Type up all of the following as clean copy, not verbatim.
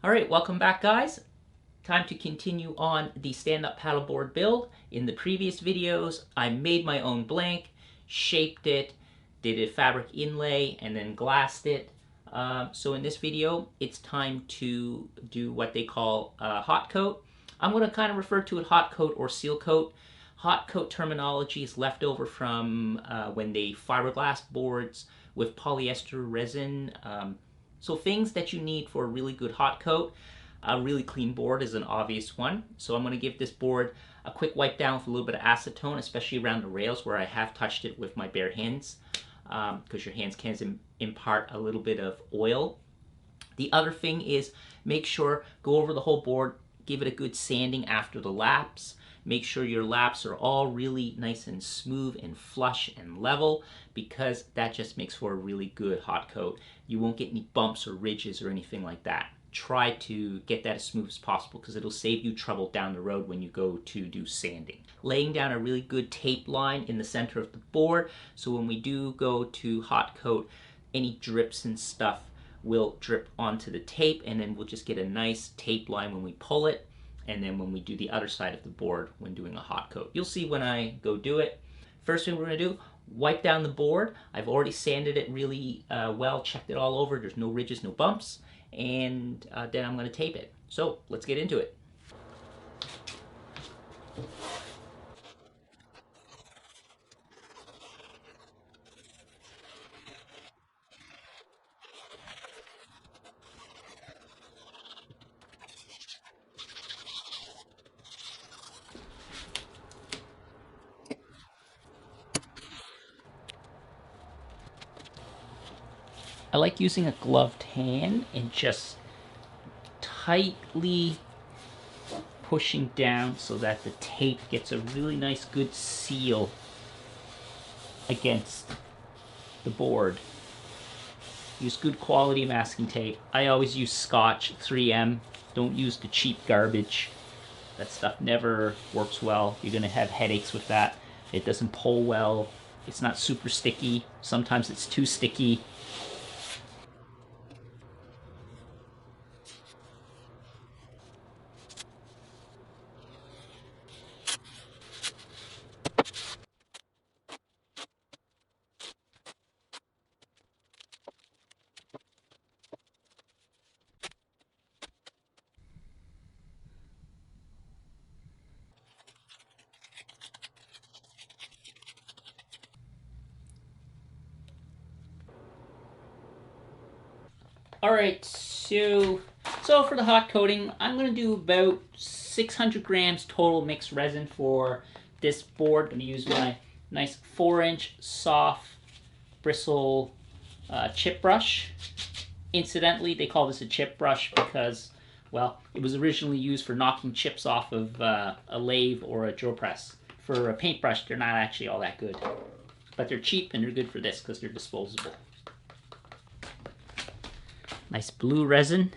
All right, welcome back, guys. Time to continue on the stand-up paddleboard build. In the previous videos, I made my own blank, shaped it, did a fabric inlay, and then glassed it. So in this video, it's time to do what they call hot coat. I'm going to kind of refer to it hot coat or seal coat. Hot coat terminology is left over from when they fiberglass boards with polyester resin. So things that you need for a really good hot coat. A really clean board is an obvious one. So I'm going to give this board a quick wipe down with a little bit of acetone, especially around the rails where I have touched it with my bare hands, because your hands can impart a little bit of oil. The other thing is make sure, go over the whole board, give it a good sanding after the laps. Make sure your laps are all really nice and smooth and flush and level, because that just makes for a really good hot coat. You won't get any bumps or ridges or anything like that. Try to get that as smooth as possible because it'll save you trouble down the road when you go to do sanding. Laying down a really good tape line in the center of the board, so when we do go to hot coat, any drips and stuff will drip onto the tape, and then we'll just get a nice tape line when we pull it, and then when we do the other side of the board when doing a hot coat. You'll see when I go do it. First thing we're going to do, wipe down the board. I've already sanded it really well, checked it all over. There's no ridges, no bumps, and then I'm going to tape it. So let's get into it. I like using a gloved hand and just tightly pushing down so that the tape gets a really nice good seal against the board. Use good quality masking tape. I always use Scotch 3M. Don't use the cheap garbage. That stuff never works well. You're gonna have headaches with that. It doesn't pull well. It's not super sticky. Sometimes it's too sticky. Alright, so for the hot coating, I'm going to do about 600 grams total mixed resin for this board. I'm going to use my nice 4-inch soft bristle chip brush. Incidentally, they call this a chip brush because, well, it was originally used for knocking chips off of a lathe or a drill press. For a paintbrush, they're not actually all that good. But they're cheap and they're good for this because they're disposable. Nice blue resin.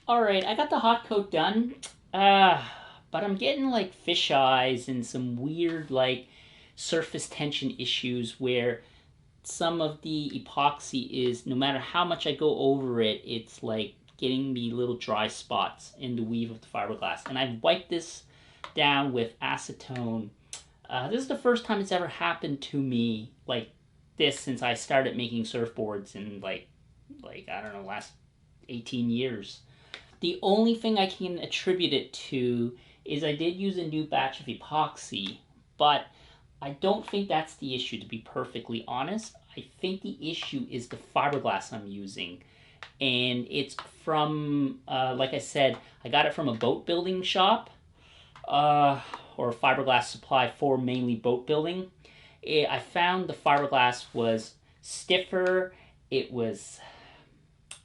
Alright, I got the hot coat done, but I'm getting like fish eyes and some weird like surface tension issues where some of the epoxy is, no matter how much I go over it, it's like getting me little dry spots in the weave of the fiberglass. And I've wiped this down with acetone. This is the first time it's ever happened to me like this since I started making surfboards in like I don't know, last 18 years. The only thing I can attribute it to is I did use a new batch of epoxy, but I don't think that's the issue, to be perfectly honest. I think the issue is the fiberglass I'm using. And it's from, like I said, I got it from a boat building shop, or a fiberglass supply for mainly boat building. I found the fiberglass was stiffer. It was,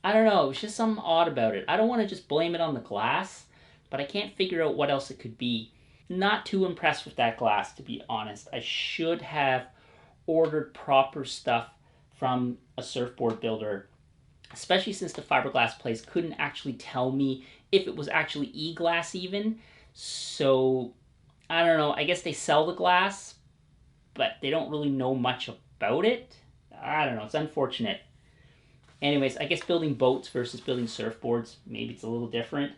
I don't know, it was just something odd about it. I don't want to just blame it on the glass, but I can't figure out what else it could be. Not too impressed with that glass, to be honest. I should have ordered proper stuff from a surfboard builder, especially since the fiberglass place couldn't actually tell me if it was actually e-glass even. So, I don't know, I guess they sell the glass, but they don't really know much about it. I don't know, it's unfortunate. Anyways, I guess building boats versus building surfboards, maybe it's a little different.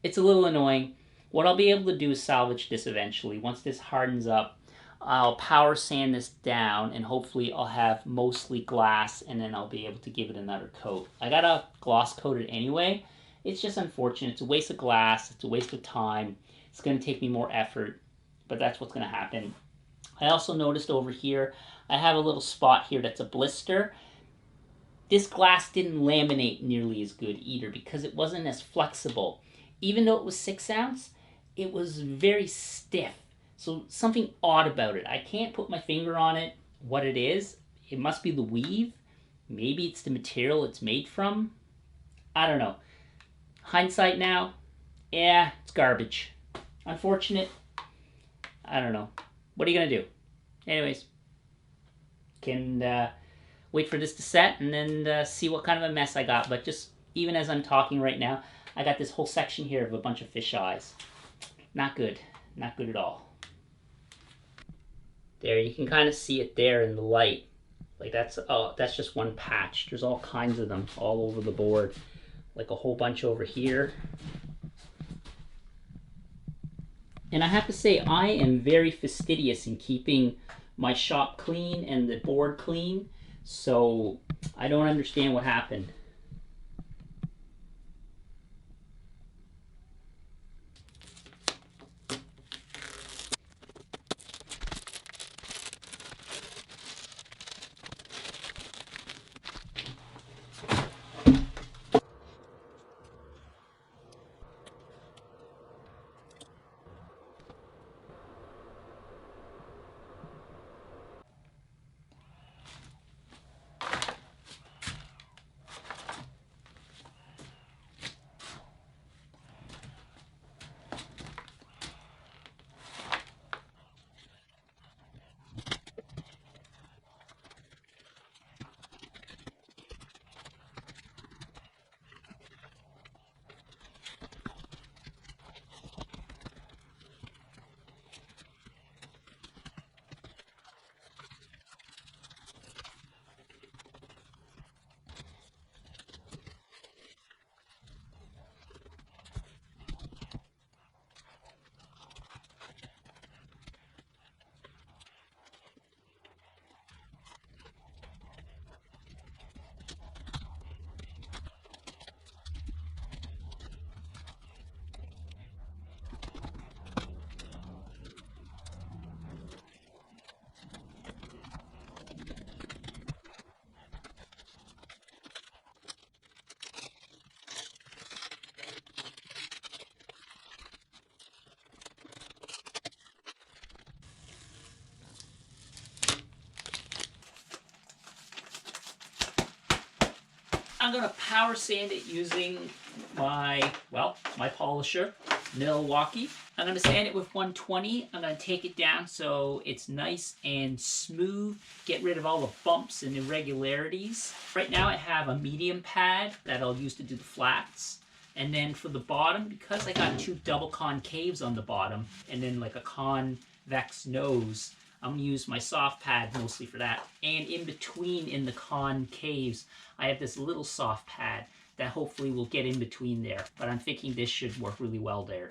It's a little annoying. What I'll be able to do is salvage this eventually. Once this hardens up, I'll power sand this down and hopefully I'll have mostly glass and then I'll be able to give it another coat. I gotta gloss coat it anyway. It's just unfortunate. It's a waste of glass. It's a waste of time. It's gonna take me more effort, but that's what's gonna happen. I also noticed over here, I have a little spot here that's a blister. This glass didn't laminate nearly as good either because it wasn't as flexible. Even though it was 6 ounce, it was very stiff. So something odd about it. I can't put my finger on it, what it is. It must be the weave. Maybe it's the material it's made from. I don't know. Hindsight now, yeah, it's garbage. Unfortunate. I don't know. What are you gonna do? Anyways, can wait for this to set and then see what kind of a mess I got. But just even as I'm talking right now, I got this whole section here of a bunch of fish eyes. Not good. Not good at all. There, you can kind of see it there in the light. Like that's just one patch. There's all kinds of them all over the board. Like a whole bunch over here. And I have to say, I am very fastidious in keeping my shop clean and the board clean. So I don't understand what happened. I'm gonna power sand it using my polisher. Milwaukee. I'm going to sand it with 120. I'm going to take it down so it's nice and smooth. Get rid of all the bumps and irregularities. Right now I have a medium pad that I'll use to do the flats. And then for the bottom, because I got two double concaves on the bottom and then like a convex nose, I'm going to use my soft pad mostly for that. And in between in the concaves, I have this little soft pad that hopefully will get in between there. But I'm thinking this should work really well there.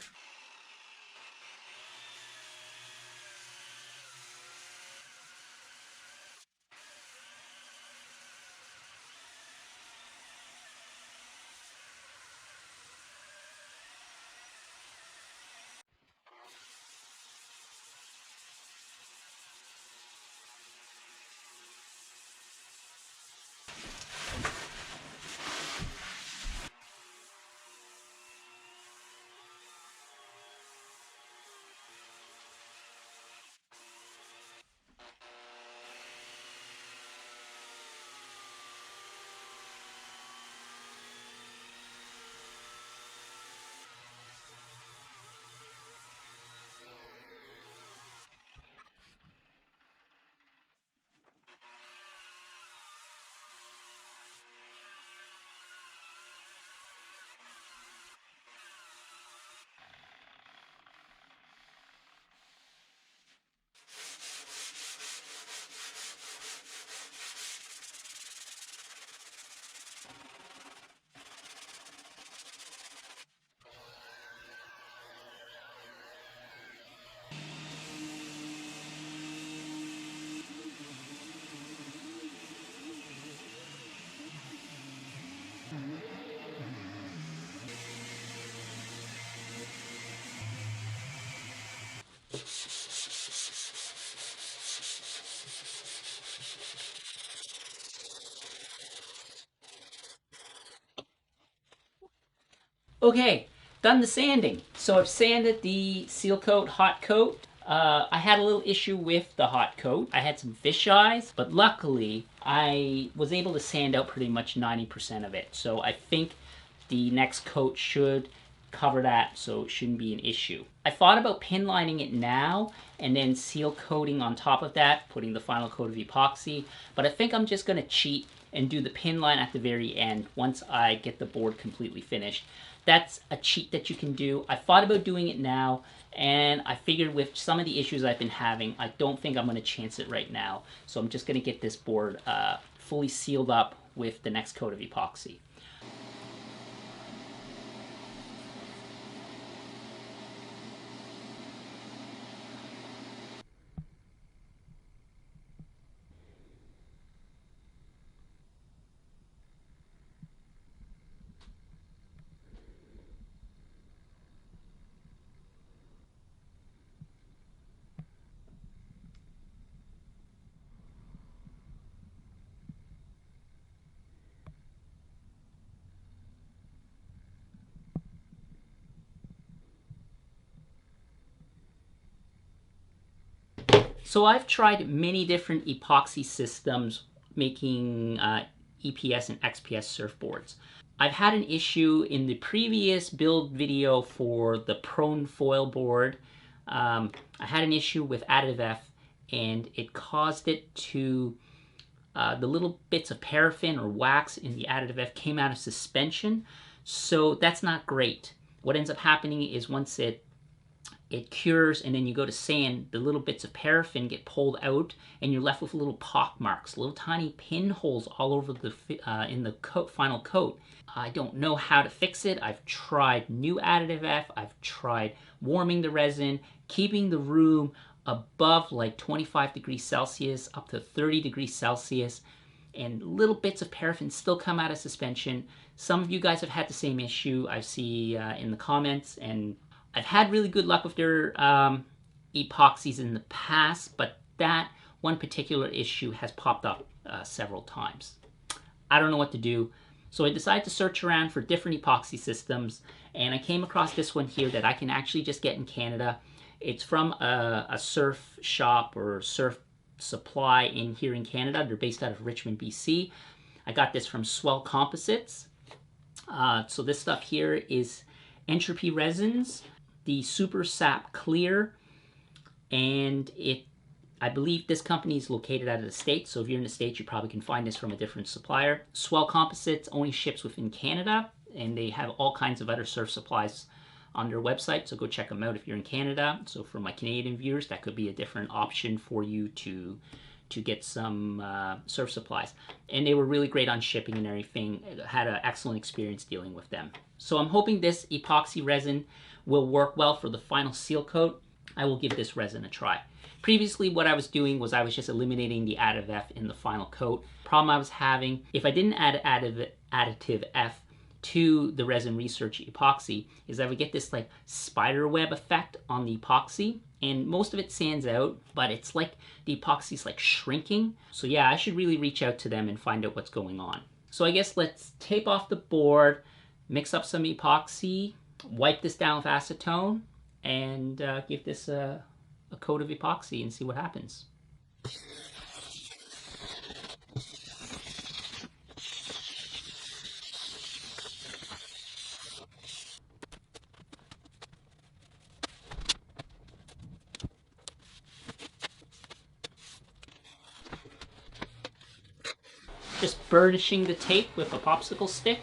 Okay, done the sanding. So I've sanded the Sealcoat Hotcoat. I had a little issue with the Hotcoat. I had some fish eyes, but luckily I was able to sand out pretty much 90% of it. So I think the next coat should cover that, so it shouldn't be an issue. I thought about pin lining it now and then seal coating on top of that, putting the final coat of epoxy, but I think I'm just going to cheat and do the pin line at the very end once I get the board completely finished. That's a cheat that you can do. I thought about doing it now, and I figured with some of the issues I've been having, I don't think I'm going to chance it right now. So I'm just going to get this board fully sealed up with the next coat of epoxy. So I've tried many different epoxy systems making EPS and XPS surfboards. I've had an issue in the previous build video for the prone foil board. I had an issue with additive F, and it caused it to, the little bits of paraffin or wax in the additive F came out of suspension. So that's not great. What ends up happening is once it cures and then you go to sand, the little bits of paraffin get pulled out and you're left with little pock marks, little tiny pinholes all over the in the final coat. I don't know how to fix it. I've tried new additive F, I've tried warming the resin, keeping the room above like 25 degrees Celsius up to 30 degrees Celsius, and little bits of paraffin still come out of suspension. Some of you guys have had the same issue I see in the comments, and I've had really good luck with their epoxies in the past, but that one particular issue has popped up several times. I don't know what to do, so I decided to search around for different epoxy systems, and I came across this one here that I can actually just get in Canada. It's from a surf shop or surf supply here in Canada. They're based out of Richmond, BC. I got this from Swell Composites. So this stuff here is Entropy Resins. the Super Sap Clear, and I believe this company is located out of the States, so if you're in the States, you probably can find this from a different supplier. Swell Composites only ships within Canada, and they have all kinds of other surf supplies on their website, so go check them out if you're in Canada. So for my Canadian viewers, that could be a different option for you to get some surf supplies. And they were really great on shipping and everything. I had an excellent experience dealing with them. So I'm hoping this epoxy resin will work well for the final seal coat. I will give this resin a try. Previously, what I was doing was I was just eliminating the additive F in the final coat. Problem I was having, if I didn't add additive F to the Resin Research epoxy, is I would get this like spider web effect on the epoxy, and most of it sands out, but it's like the epoxy's like shrinking. So yeah, I should really reach out to them and find out what's going on. So I guess let's tape off the board, mix up some epoxy, wipe this down with acetone, and give this a coat of epoxy and see what happens. Just burnishing the tape with a popsicle stick.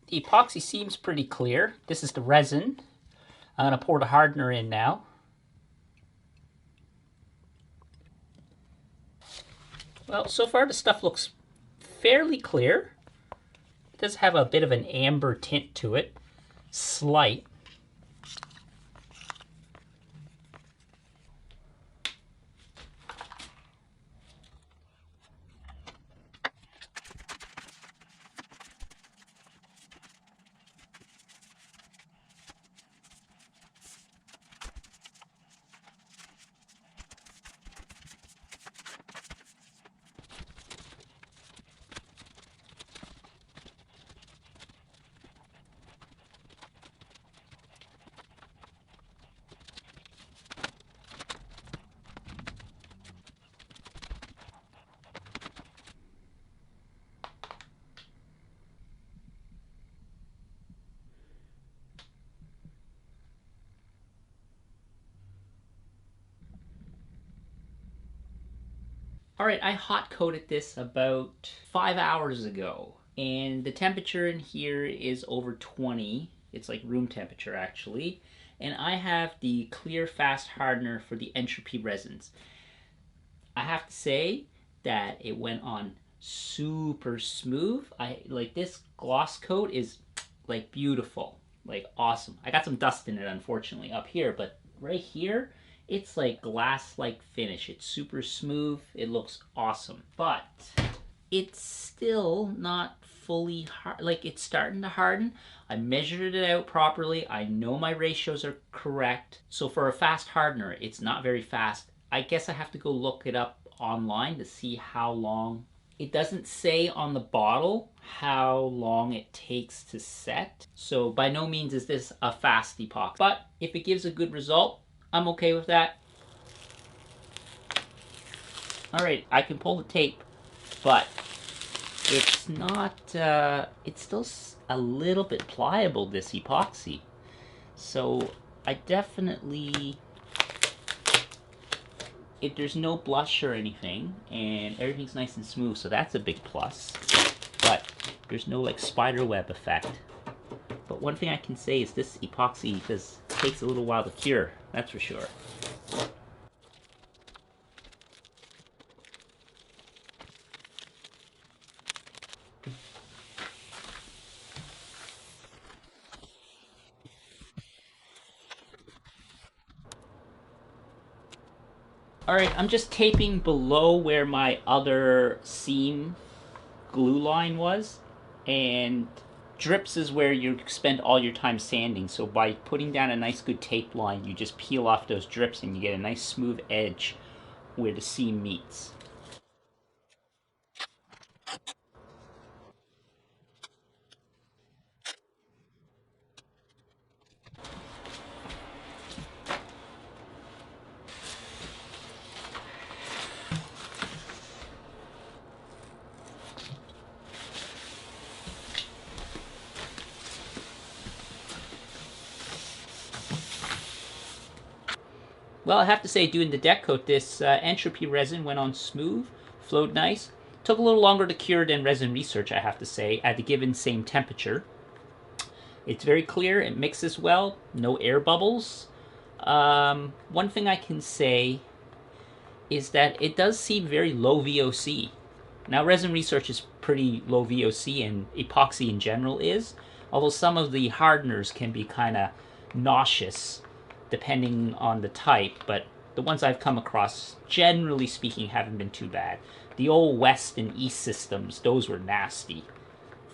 The epoxy seems pretty clear. This is the resin. I'm going to pour the hardener in now. Well, so far the stuff looks fairly clear. It does have a bit of an amber tint to it. Slight. All right, I hot coated this about 5 hours ago, and the temperature in here is over 20. It's like room temperature actually. And I have the clear fast hardener for the Entropy Resins. I have to say that it went on super smooth. I like this gloss coat is like beautiful, like awesome. I got some dust in it unfortunately up here, but right here it's like glass-like finish. It's super smooth. It looks awesome, but it's still not fully hard. Like it's starting to harden. I measured it out properly. I know my ratios are correct. So for a fast hardener, it's not very fast. I guess I have to go look it up online to see how long. It doesn't say on the bottle how long it takes to set. So by no means is this a fast epoxy. But if it gives a good result, I'm okay with that. All right, I can pull the tape, but it's not, it's still a little bit pliable, this epoxy. So I definitely, there's no blush or anything, and everything's nice and smooth, so that's a big plus. But there's no like spider web effect. But one thing I can say is this epoxy takes a little while to cure, that's for sure. Alright, I'm just taping below where my other seam glue line was, and drips is where you spend all your time sanding. So by putting down a nice good tape line, you just peel off those drips and you get a nice smooth edge where the seam meets. Well, I have to say, doing the deck coat, this Entropy resin went on smooth, flowed nice. Took a little longer to cure than resin research, I have to say, at the given same temperature. It's very clear, it mixes well, no air bubbles. One thing I can say is that it does seem very low VOC. Now, resin research is pretty low VOC, and epoxy in general is, although some of the hardeners can be kind of nauseous depending on the type, but the ones I've come across, generally speaking, haven't been too bad. The old West and East systems, those were nasty.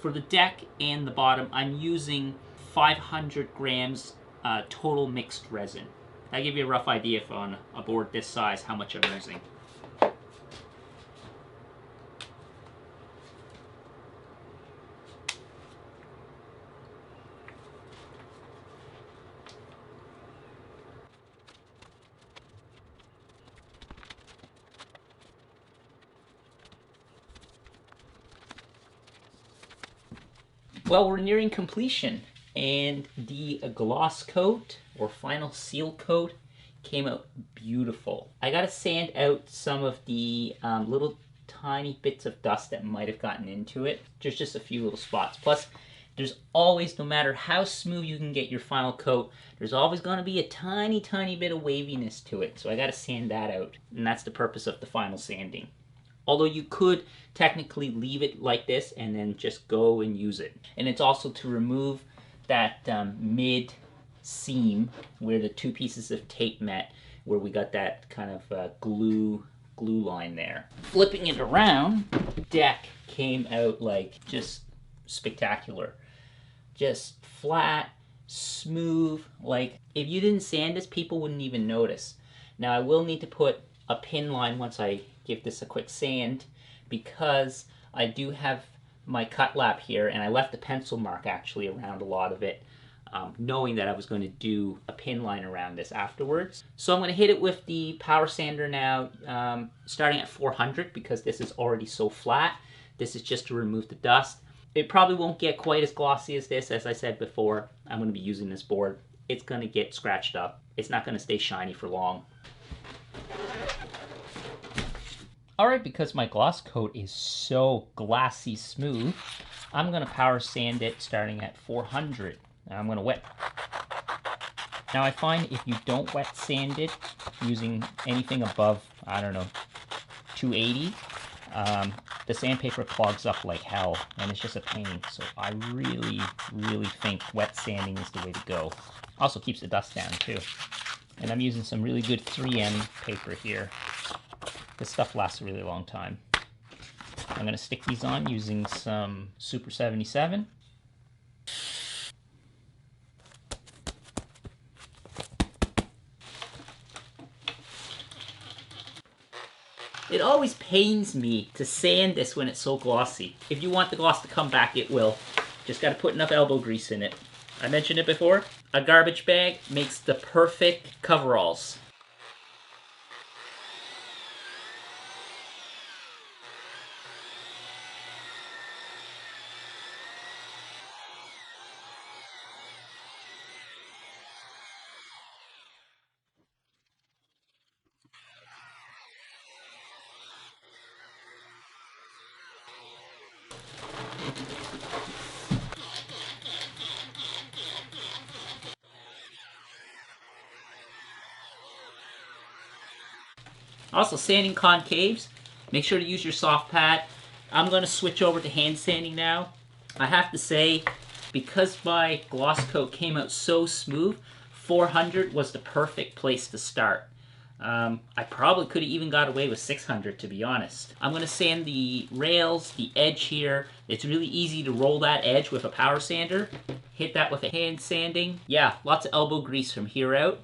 For the deck and the bottom, I'm using 500 grams total mixed resin. That'll give you a rough idea if on a board this size how much I'm using. Well, we're nearing completion, and the gloss coat or final seal coat came out beautiful. I gotta sand out some of the little tiny bits of dust that might have gotten into it. There's just a few little spots. Plus, there's always, no matter how smooth you can get your final coat, there's always gonna be a tiny, tiny bit of waviness to it. So I gotta sand that out, and that's the purpose of the final sanding. Although you could technically leave it like this and then just go and use it. And it's also to remove that mid seam where the two pieces of tape met, where we got that kind of glue line there. Flipping it around, the deck came out like just spectacular. Just flat, smooth, like if you didn't sand this, people wouldn't even notice. Now I will need to put a pin line once I give this a quick sand, because I do have my cut lap here, and I left a pencil mark actually around a lot of it, knowing that I was going to do a pin line around this afterwards. So I'm going to hit it with the power sander now, starting at 400, because this is already so flat. This is just to remove the dust. It probably won't get quite as glossy as this. As I said before, I'm going to be using this board. It's going to get scratched up. It's not going to stay shiny for long. Alright, because my gloss coat is so glassy smooth, I'm going to power sand it starting at 400. Now I'm going to wet. Now I find if you don't wet sand it using anything above, I don't know, 280, the sandpaper clogs up like hell, and it's just a pain. So I really, really think wet sanding is the way to go. Also keeps the dust down too. And I'm using some really good 3M paper here. This stuff lasts a really long time. I'm going to stick these on using some Super 77. It always pains me to sand this when it's so glossy. If you want the gloss to come back, it will. Just got to put enough elbow grease in it. I mentioned it before. A garbage bag makes the perfect coveralls. Also, sanding concaves, make sure to use your soft pad. I'm going to switch over to hand sanding now. I have to say, because my gloss coat came out so smooth, 400 was the perfect place to start. I probably could have even got away with 600, to be honest. I'm going to sand the rails, the edge here. It's really easy to roll that edge with a power sander. Hit that with a hand sanding. Yeah, lots of elbow grease from here out.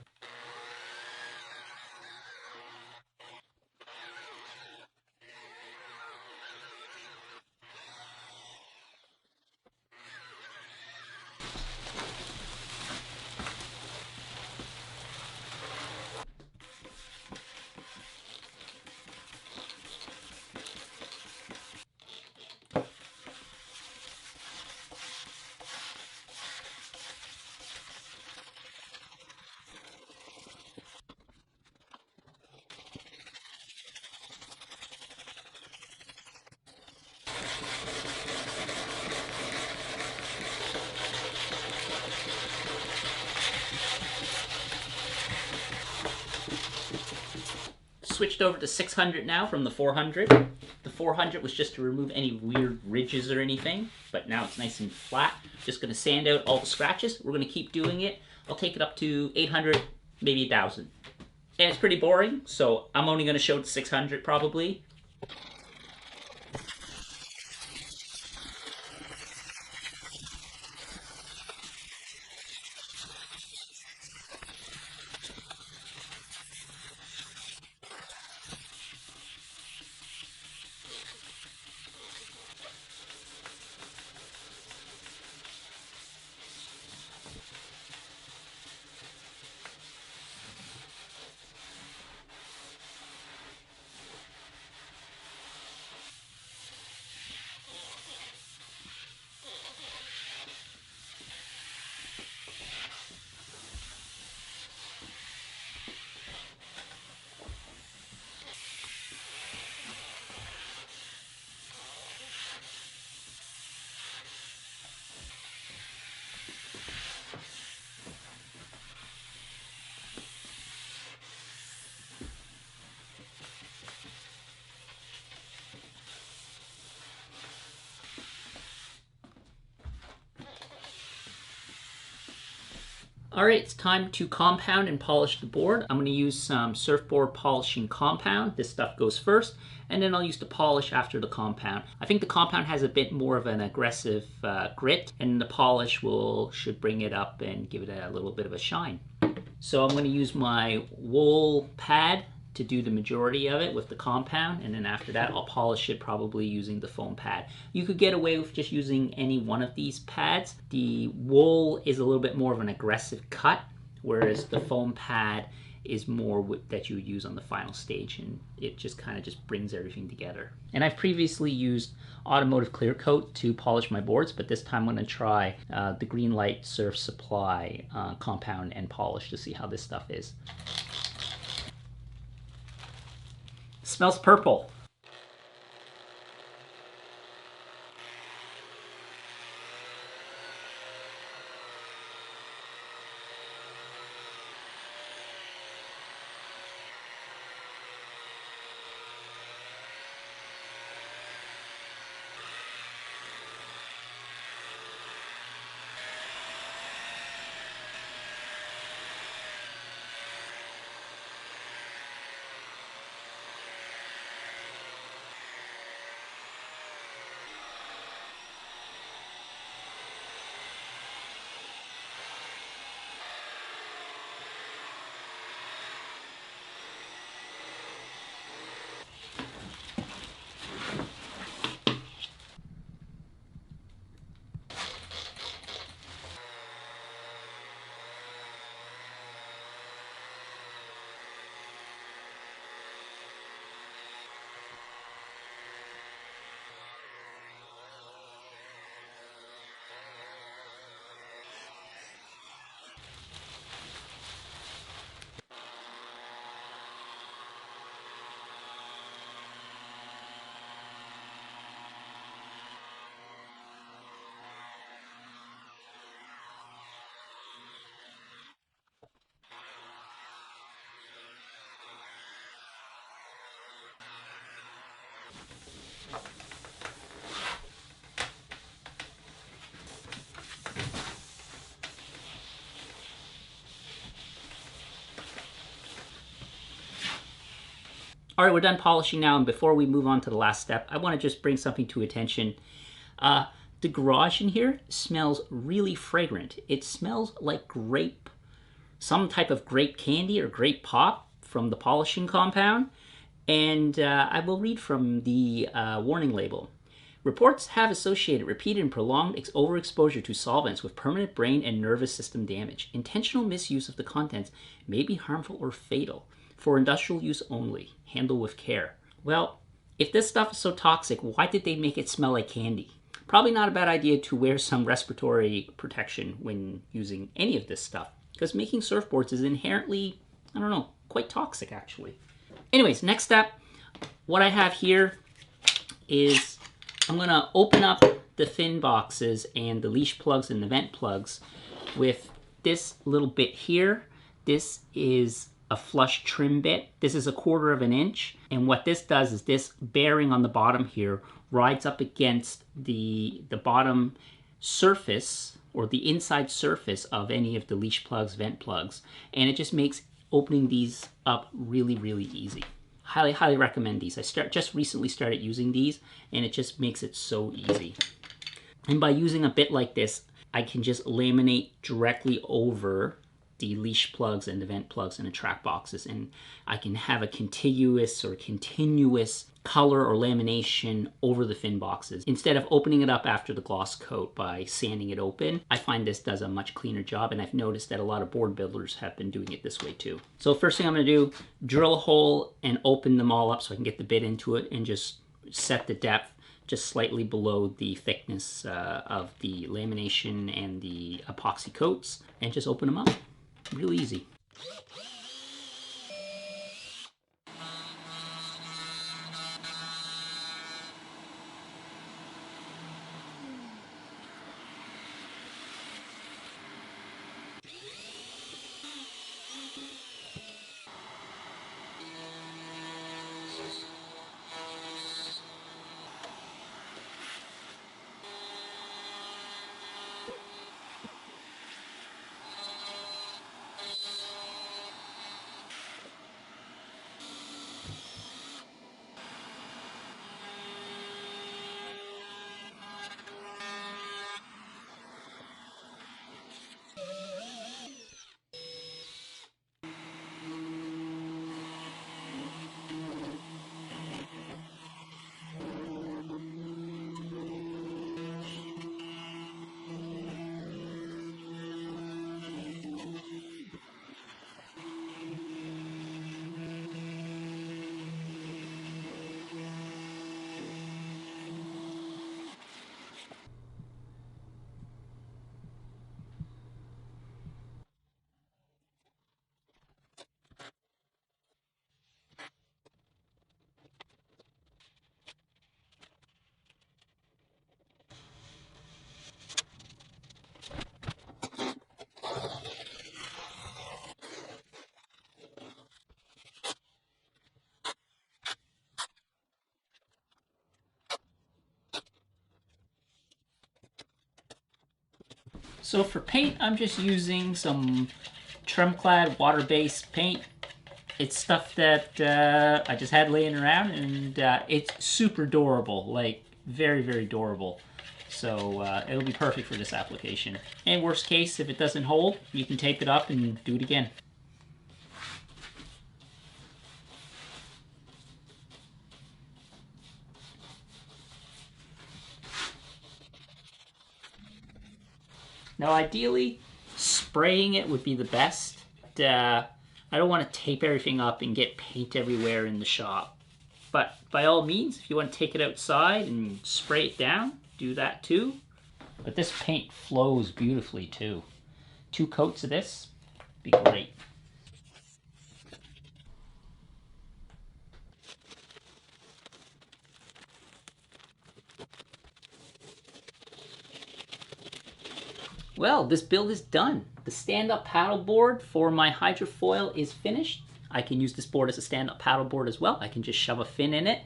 switched over to 600 now from the 400. The 400 was just to remove any weird ridges or anything, but now it's nice and flat. Just gonna sand out all the scratches. We're gonna keep doing it. I'll take it up to 800, maybe 1,000. And it's pretty boring, so I'm only gonna show it to 600 probably. All right, it's time to compound and polish the board. I'm going to use some surfboard polishing compound. This stuff goes first, and then I'll use the polish after the compound. I think the compound has a bit more of an aggressive grit, and the polish should bring it up and give it a little bit of a shine. So I'm going to use my wool pad to do the majority of it with the compound, and then after that I'll polish it probably using the foam pad. You could get away with just using any one of these pads. The wool is a little bit more of an aggressive cut, whereas the foam pad is more that you would use on the final stage, and it just kind of just brings everything together. And I've previously used automotive clear coat to polish my boards, but this time I'm going to try the Greenlight Surf Supply compound and polish to see how this stuff is. Smells purple. All right, we're done polishing now, and before we move on to the last step, I want to just bring something to attention. The garage in here smells really fragrant. It smells like grape, some type of grape candy or grape pop from the polishing compound. And I will read from the warning label. Reports have associated repeated and prolonged overexposure to solvents with permanent brain and nervous system damage. Intentional misuse of the contents may be harmful or fatal. For industrial use only. Handle with care. Well, if this stuff is so toxic, why did they make it smell like candy? Probably not a bad idea to wear some respiratory protection when using any of this stuff, because making surfboards is inherently, I don't know, quite toxic actually. Anyways, next step, what I have here is I'm gonna open up the fin boxes and the leash plugs and the vent plugs with this little bit here. This is a flush trim bit. This is 1/4 of an inch, and what this does is this bearing on the bottom here rides up against the bottom surface or the inside surface of any of the leash plugs, vent plugs, and it just makes opening these up really, really easy. Highly, highly recommend these. I just recently started using these, and it just makes it so easy. And by using a bit like this, I can just laminate directly over the leash plugs and the vent plugs and the track boxes, and I can have a continuous color or lamination over the fin boxes. Instead of opening it up after the gloss coat by sanding it open, I find this does a much cleaner job, and I've noticed that a lot of board builders have been doing it this way too. So first thing I'm going to do, drill a hole and open them all up so I can get the bit into it, and just set the depth just slightly below the thickness of the lamination and the epoxy coats, and just open them up. Real easy. So for paint, I'm just using some trim-clad water-based paint. It's stuff that I just had laying around, and it's super durable, like very, very durable. So it'll be perfect for this application. And worst case, if it doesn't hold, you can tape it up and do it again. Now ideally, spraying it would be the best. I don't want to tape everything up and get paint everywhere in the shop. But by all means, if you want to take it outside and spray it down, do that too. But this paint flows beautifully too. 2 coats of this would be great. Well, this build is done. The stand-up paddle board for my hydrofoil is finished. I can use this board as a stand-up paddle board as well. I can just shove a fin in it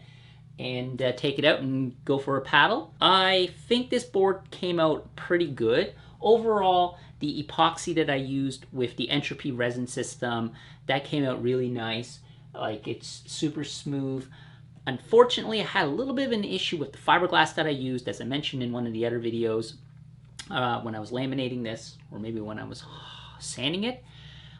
and take it out and go for a paddle. I think this board came out pretty good. Overall, the epoxy that I used with the Entropy Resin system, that came out really nice. Like, it's super smooth. Unfortunately, I had a little bit of an issue with the fiberglass that I used, as I mentioned in one of the other videos. When I was laminating this, or maybe when I was sanding it,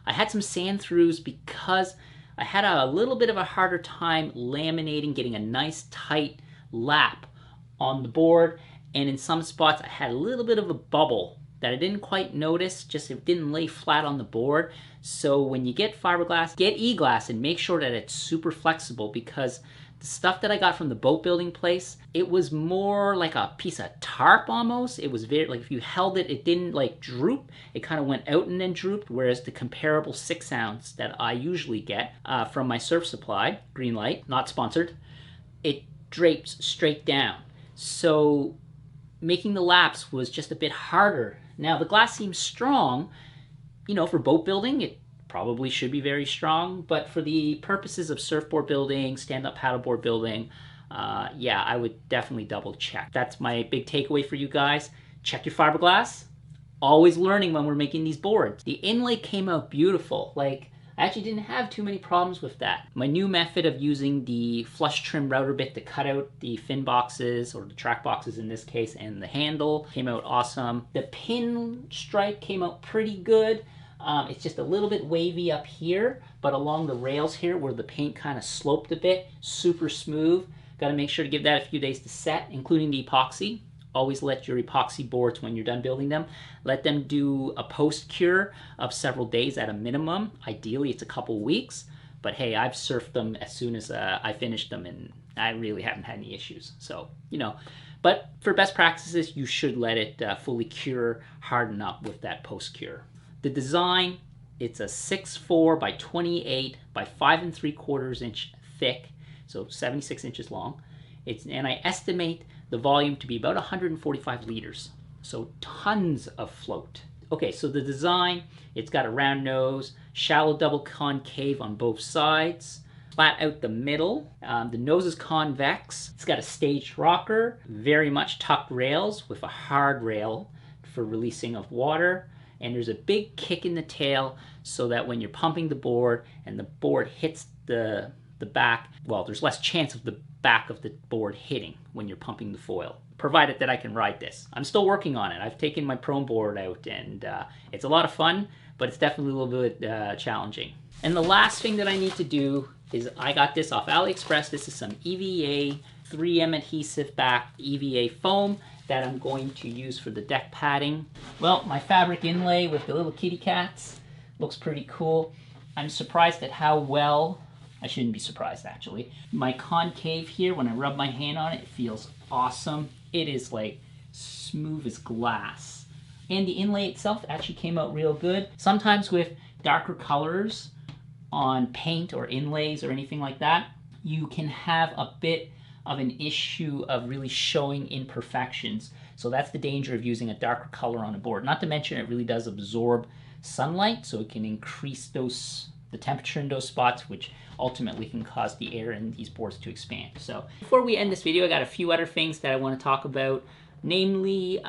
I had some sand throughs because I had a little bit of a harder time laminating, getting a nice tight lap on the board, and in some spots I had a little bit of a bubble that I didn't quite notice, just it didn't lay flat on the board. So when you get fiberglass, get e-glass and make sure that it's super flexible, because the stuff that I got from the boat building place, it was more like a piece of tarp almost. It was very, like if you held it, it didn't like droop. It kind of went out and then drooped, whereas the comparable 6 ounce that I usually get from my Surf Supply, green light, not sponsored, it drapes straight down. So making the laps was just a bit harder. Now the glass seems strong, you know, for boat building. It probably should be very strong, but for the purposes of surfboard building, stand-up paddleboard building, yeah, I would definitely double check. That's my big takeaway for you guys. Check your fiberglass. Always learning when we're making these boards. The inlay came out beautiful. Like, I actually didn't have too many problems with that. My new method of using the flush trim router bit to cut out the fin boxes, or the track boxes in this case, and the handle came out awesome. The pin stripe came out pretty good. It's just a little bit wavy up here, but along the rails here where the paint kind of sloped a bit, super smooth. Got to make sure to give that a few days to set, including the epoxy. Always let your epoxy boards, when you're done building them, let them do a post-cure of several days at a minimum. Ideally, it's a couple weeks. But hey, I've surfed them as soon as I finished them, and I really haven't had any issues. So, you know, but for best practices, you should let it fully cure, harden up with that post-cure. The design, it's a 6'4" by 28 by 5 3/4 inch thick, so 76 inches long. And I estimate the volume to be about 145 liters, so tons of float. Okay, so the design, it's got a round nose, shallow double concave on both sides, flat out the middle. The nose is convex. It's got a staged rocker, very much tucked rails with a hard rail for releasing of water. And there's a big kick in the tail so that when you're pumping the board and the board hits the back, well, there's less chance of the back of the board hitting when you're pumping the foil, provided that I can ride this. I'm still working on it. I've taken my prone board out, and it's a lot of fun, but it's definitely a little bit challenging. And the last thing that I need to do is, I got this off AliExpress. This is some EVA 3M adhesive back EVA foam that I'm going to use for the deck padding. Well, my fabric inlay with the little kitty cats looks pretty cool. I'm surprised at how well, I shouldn't be surprised actually, my concave here, when I rub my hand on it, it feels awesome. It is like smooth as glass. And the inlay itself actually came out real good. Sometimes with darker colors on paint or inlays or anything like that, you can have a bit of an issue of really showing imperfections. So that's the danger of using a darker color on a board. Not to mention it really does absorb sunlight, so it can increase the temperature in those spots, which ultimately can cause the air in these boards to expand. So before we end this video, I got a few other things that I want to talk about. Namely,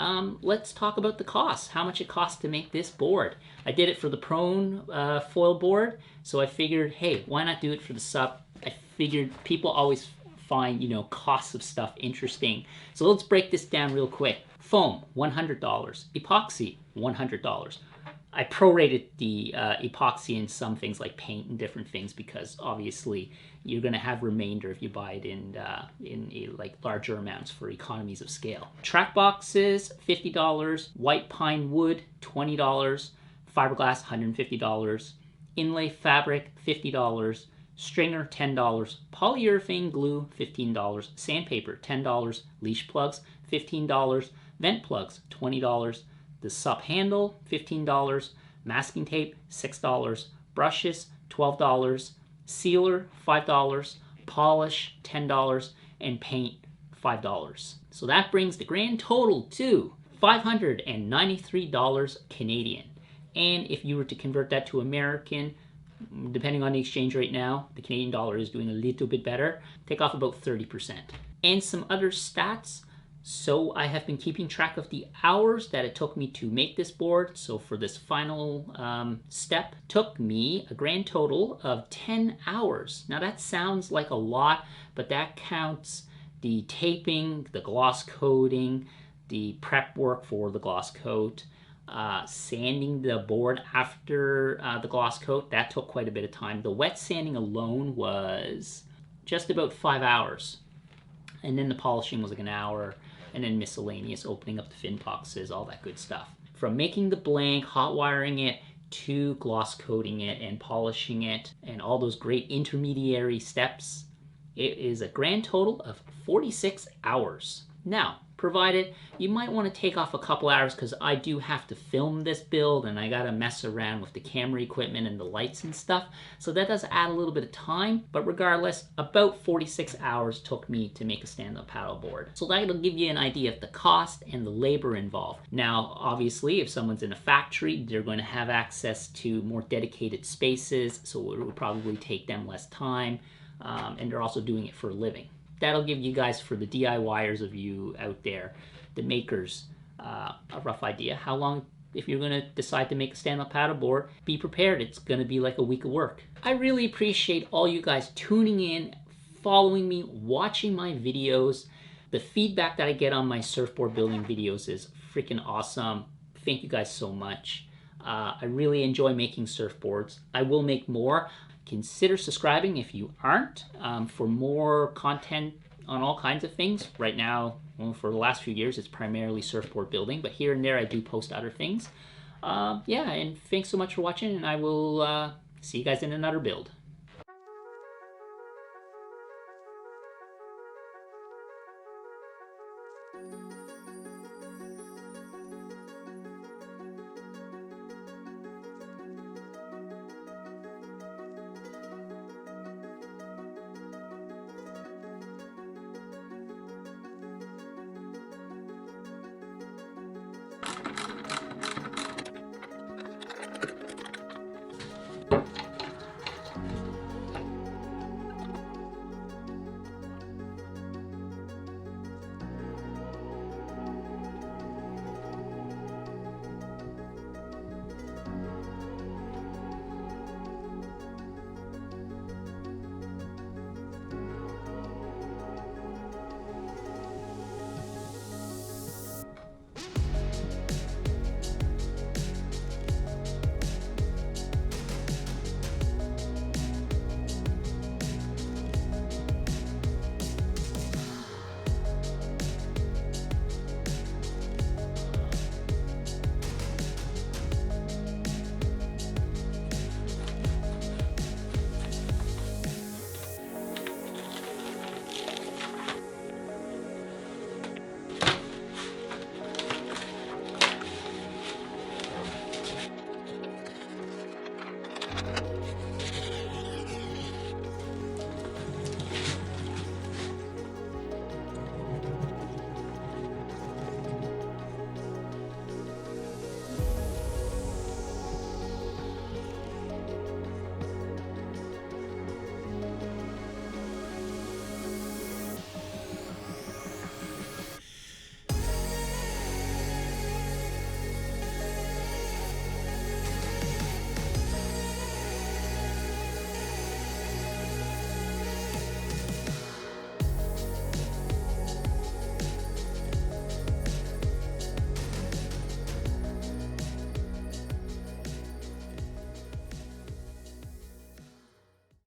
let's talk about the cost, how much it costs to make this board. I did it for the prone foil board, so I figured, hey, why not do it for the SUP? I figured people always find, you know, costs of stuff interesting. So let's break this down real quick. Foam, $100. Epoxy, $100. I prorated the epoxy in some things like paint and different things because obviously you're going to have remainder if you buy it in like larger amounts for economies of scale. Track boxes, $50. White pine wood, $20. Fiberglass, $150. Inlay fabric, $50. Stringer, $10. Polyurethane glue, $15. Sandpaper, $10. Leash plugs, $15. Vent plugs, $20. The SUP handle, $15. Masking tape, $6. Brushes, $12. Sealer, $5. Polish, $10. And paint, $5. So that brings the grand total to $593 Canadian. And if you were to convert that to American, depending on the exchange rate now, the Canadian dollar is doing a little bit better. Take off about 30%. And some other stats. So I have been keeping track of the hours that it took me to make this board. So for this final step, took me a grand total of 10 hours. Now that sounds like a lot, but that counts the taping, the gloss coating, the prep work for the gloss coat, sanding the board after the gloss coat. That took quite a bit of time. The wet sanding alone was just about 5 hours. And then the polishing was like an hour. And then miscellaneous, opening up the fin boxes, all that good stuff. From making the blank, hot wiring it, to gloss coating it and polishing it, and all those great intermediary steps, it is a grand total of 46 hours. Now, provided you might want to take off a couple hours because I do have to film this build and I got to mess around with the camera equipment and the lights and stuff. So that does add a little bit of time, but regardless, about 46 hours took me to make a stand-up paddleboard. So that'll give you an idea of the cost and the labor involved. Now, obviously, if someone's in a factory, they're going to have access to more dedicated spaces, so it would probably take them less time, and they're also doing it for a living. That'll give you guys, for the DIYers of you out there, the makers, a rough idea. How long, if you're going to decide to make a stand-up paddleboard, be prepared. It's going to be like a week of work. I really appreciate all you guys tuning in, following me, watching my videos. The feedback that I get on my surfboard building videos is freaking awesome. Thank you guys so much. I really enjoy making surfboards. I will make more. Consider subscribing if you aren't, for more content on all kinds of things. Right now, well, for the last few years, it's primarily surfboard building, but here and there I do post other things. Yeah, and thanks so much for watching, and I will see you guys in another build.